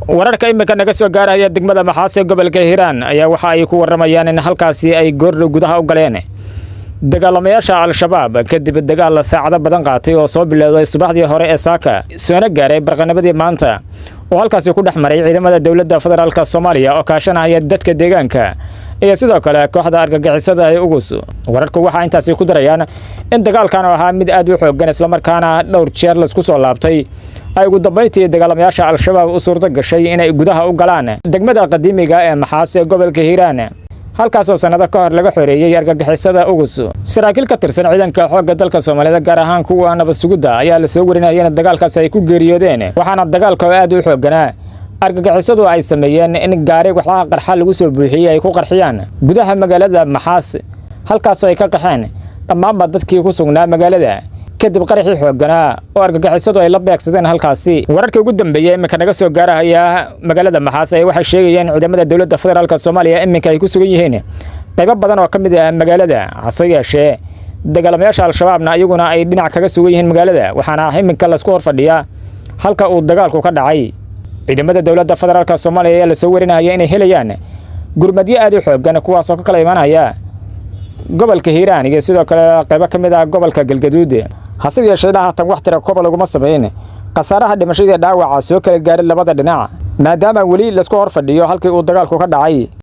wararka imika naga soo gaaraya degmada Maxaas ee gobolka Hiiraan ayaa waxa ay ku waramayaan in halkaasi ay goor gudaha u galeen dagaalamayaasha al-shabaab kadib dagaal saacado badan qaatay oo soo bilowday subaxdii hore ee saaka soo gaaray barqanimada maanta oo halkaasi ku dhaxmaray ciidamada dawladda federaalka Soomaaliya oo kaashanaya dadka deegaanka iyo sidoo kale kooxda argagixisada ay ugu soo wararku waxa intaasi ku darayaan in dagaalkan ahaa mid aad u xooggan isla markaana dhowr jeer la isku soo laabtay ay ugu dambeyntii dagaalamayaasha al-shabaab u suurta gashay inay gudaha u galaan degmada qadiimiga ee Maxaas ee gobolka Hiiraan halkaas oo sanado ka hor laga xoreeyay argagixisada ugu soo saraakiil ka tirsan ciidanka xoogga dalka Soomaaliyeed gaar ahaan kuwa nabad sugidda ayaa la soo warinayay in dagaalkaas ay ku geeriyoodeen waxaana dagaalka aad u xoogganaa argagixisadu ay sameeyeen in gaari waxaa qarxa lagu soo buuxiyay ay ku qarxiyaan gudaha magaalada Maxaas halkaas oo ay ka qaxeen dhammaan dadkii ku sugnaa magaalada kadib qaraxii xoogganaa oo argagixisadu ay la beegsadeen halkaasi wararkii ugu dambeeyay imika naga soo gaaraya magaalada Maxaas ay waxay sheegayeen ciidamada dawladda federaalka Soomaaliya imika ay ku sugan yihiin qaybo badan oo kamid ah magaalada hase yeeshee dagaalamayaasha al-shabaabna ayaguna ay dhinac kaga sugan yihiin magaalada waxaana imika la isku horfadhiyaa halka uu dagaalku ka dhacay ciidamada dawladda federaalka Soomaaliya ayaa la soo warinaya inay helayaan gurmadyo aad u xooggan kuwaas oo ka kala imanaya gobolka Hiiraan iyo sidoo kale qaybo kamid ah gobolka Galgaduud hase yeeshee haatan wax tira koob lagu ma sameeyeen qasaaraha dhimashada dhaawaca soo kala gaaray labada dhinac maadaama wali la isku horfadhiyo halkii uu dagaalku ka dhacay